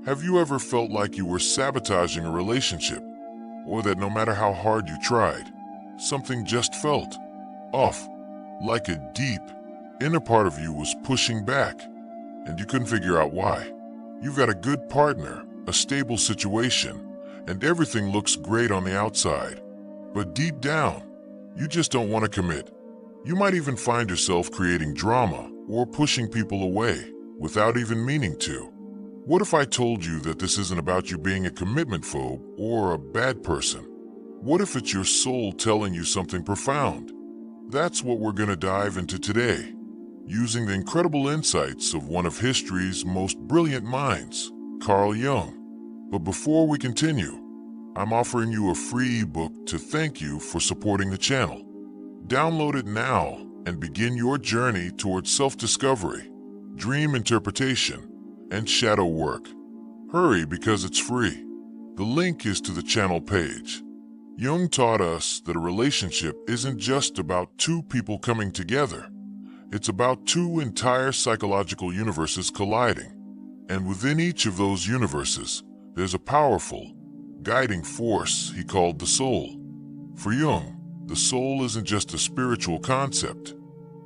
Have you ever felt like you were sabotaging a relationship, or that no matter how hard you tried, something just felt off, like a deep, inner part of you was pushing back, and you couldn't figure out why? You've got a good partner, a stable situation, and everything looks great on the outside. But deep down, you just don't want to commit. You might even find yourself creating drama or pushing people away without even meaning to. What if I told you that this isn't about you being a commitment phobe or a bad person? What if it's your soul telling you something profound? That's what we're going to dive into today, using the incredible insights of one of history's most brilliant minds, Carl Jung. But before we continue, I'm offering you a free ebook to thank you for supporting the channel. Download it now and begin your journey towards self-discovery, dream interpretation, and shadow work. Hurry because it's free. The link is to the channel page. Jung taught us that a relationship isn't just about two people coming together. It's about two entire psychological universes colliding. And within each of those universes, there's a powerful, guiding force he called the soul. For Jung, the soul isn't just a spiritual concept.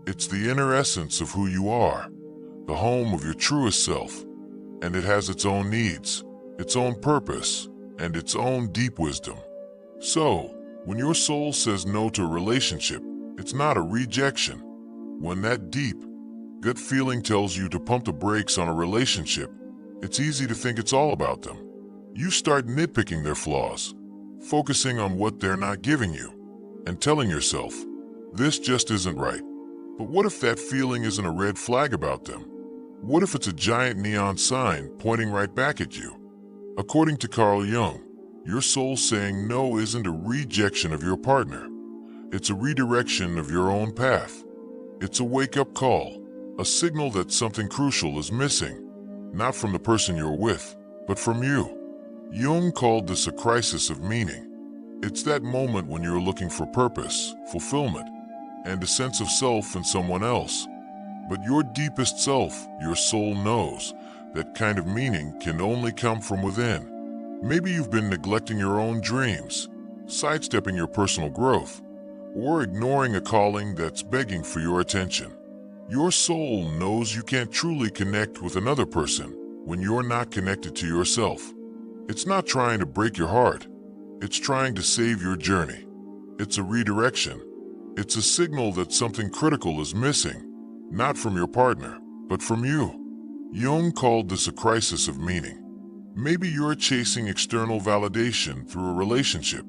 It's the inner essence of who you are, the home of your truest self. And it has its own needs, its own purpose, and its own deep wisdom. So, when your soul says no to a relationship, it's not a rejection. When that deep, gut feeling tells you to pump the brakes on a relationship, it's easy to think it's all about them. You start nitpicking their flaws, focusing on what they're not giving you, and telling yourself, this just isn't right. But what if that feeling isn't a red flag about them? What if it's a giant neon sign pointing right back at you? According to Carl Jung, your soul saying no isn't a rejection of your partner. It's a redirection of your own path. It's a wake-up call, a signal that something crucial is missing, not from the person you're with, but from you. Jung called this a crisis of meaning. It's that moment when you're looking for purpose, fulfillment, and a sense of self in someone else. But your deepest self, your soul, knows that kind of meaning can only come from within. Maybe you've been neglecting your own dreams, sidestepping your personal growth, or ignoring a calling that's begging for your attention. Your soul knows you can't truly connect with another person when you're not connected to yourself. It's not trying to break your heart. It's trying to save your journey. It's a redirection. It's a signal that something critical is missing. Not from your partner, but from you. Jung called this a crisis of meaning. Maybe you're chasing external validation through a relationship,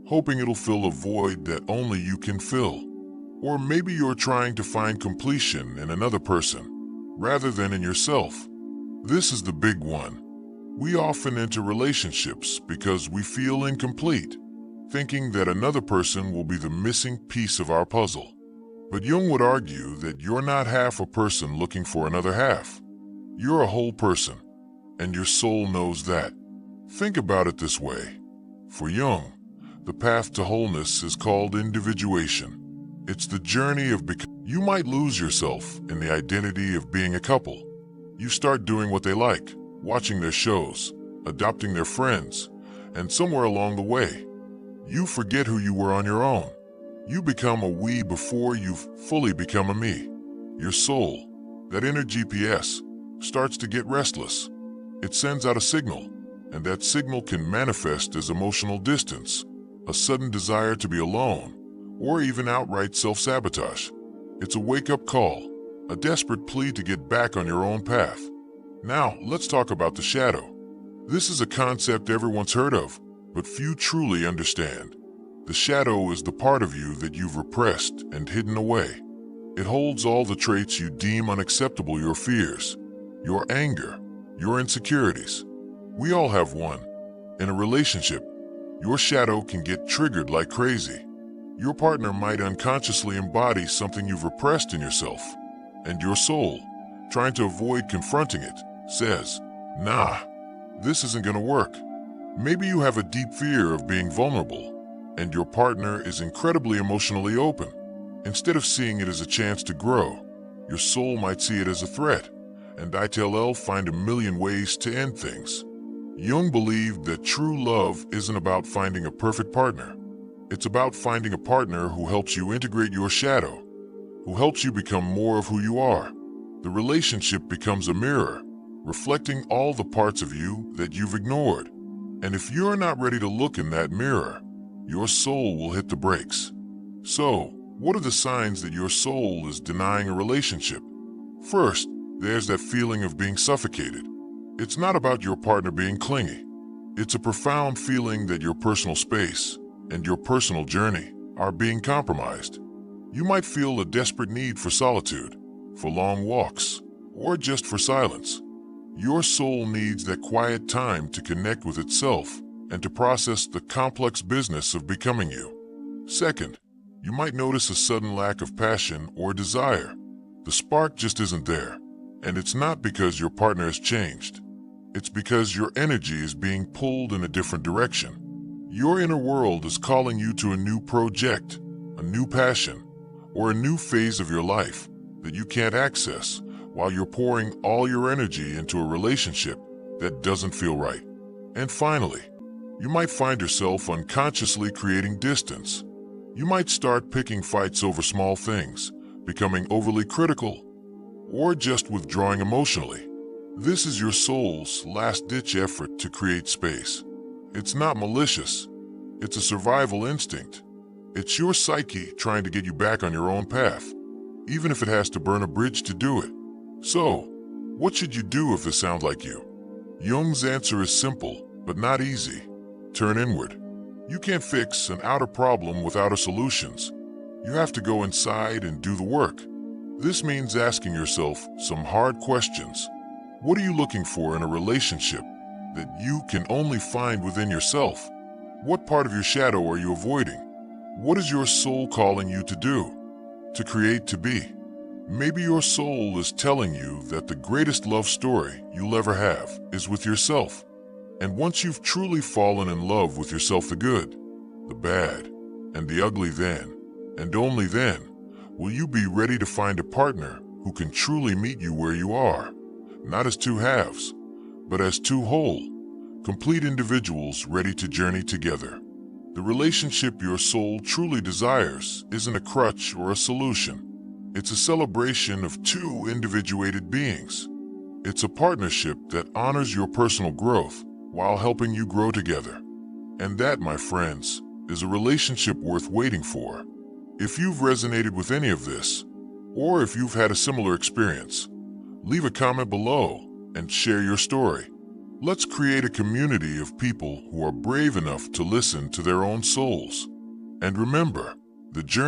hoping it'll fill a void that only you can fill. Or maybe you're trying to find completion in another person, rather than in yourself. This is the big one. We often enter relationships because we feel incomplete, thinking that another person will be the missing piece of our puzzle. But Jung would argue that you're not half a person looking for another half. You're a whole person, and your soul knows that. Think about it this way. For Jung, the path to wholeness is called individuation. It's the journey of becoming. You might lose yourself in the identity of being a couple. You start doing what they like, watching their shows, adopting their friends, and somewhere along the way, you forget who you were on your own. You become a we before you've fully become a me. Your soul, that inner GPS, starts to get restless. It sends out a signal, and that signal can manifest as emotional distance, a sudden desire to be alone, or even outright self-sabotage. It's a wake-up call, a desperate plea to get back on your own path. Now, let's talk about the shadow. This is a concept everyone's heard of, but few truly understand. The shadow is the part of you that you've repressed and hidden away. It holds all the traits you deem unacceptable, your fears, your anger, your insecurities. We all have one. In a relationship, your shadow can get triggered like crazy. Your partner might unconsciously embody something you've repressed in yourself, and your soul, trying to avoid confronting it, says, "Nah, this isn't gonna work." Maybe you have a deep fear of being vulnerable, and your partner is incredibly emotionally open. Instead of seeing it as a chance to grow, your soul might see it as a threat, and ITLL find a million ways to end things. Jung believed that true love isn't about finding a perfect partner. It's about finding a partner who helps you integrate your shadow, who helps you become more of who you are. The relationship becomes a mirror, reflecting all the parts of you that you've ignored. And if you're not ready to look in that mirror, your soul will hit the brakes. So, what are the signs that your soul is denying a relationship? First, there's that feeling of being suffocated. It's not about your partner being clingy. It's a profound feeling that your personal space and your personal journey are being compromised. You might feel a desperate need for solitude, for long walks, or just for silence. Your soul needs that quiet time to connect with itself and to process the complex business of becoming you. Second, you might notice a sudden lack of passion or desire. The spark just isn't there, and it's not because your partner has changed. It's because your energy is being pulled in a different direction. Your inner world is calling you to a new project, a new passion, or a new phase of your life that you can't access while you're pouring all your energy into a relationship that doesn't feel right. And finally, you might find yourself unconsciously creating distance. You might start picking fights over small things, becoming overly critical, or just withdrawing emotionally. This is your soul's last-ditch effort to create space. It's not malicious. It's a survival instinct. It's your psyche trying to get you back on your own path, even if it has to burn a bridge to do it. So, what should you do if this sounds like you? Jung's answer is simple, but not easy. Turn inward. You can't fix an outer problem without a solutions. You have to go inside and do the work. This means asking yourself some hard questions. What are you looking for in a relationship that you can only find within yourself? What part of your shadow are you avoiding? What is your soul calling you to do? To create, to be? Maybe your soul is telling you that the greatest love story you'll ever have is with yourself. And once you've truly fallen in love with yourself, the good, the bad, and the ugly, then, and only then, will you be ready to find a partner who can truly meet you where you are, not as two halves, but as two whole, complete individuals ready to journey together. The relationship your soul truly desires isn't a crutch or a solution. It's a celebration of two individuated beings. It's a partnership that honors your personal growth while helping you grow together. And that, my friends, is a relationship worth waiting for. If you've resonated with any of this, or if you've had a similar experience, leave a comment below and share your story. Let's create a community of people who are brave enough to listen to their own souls. And remember, the journey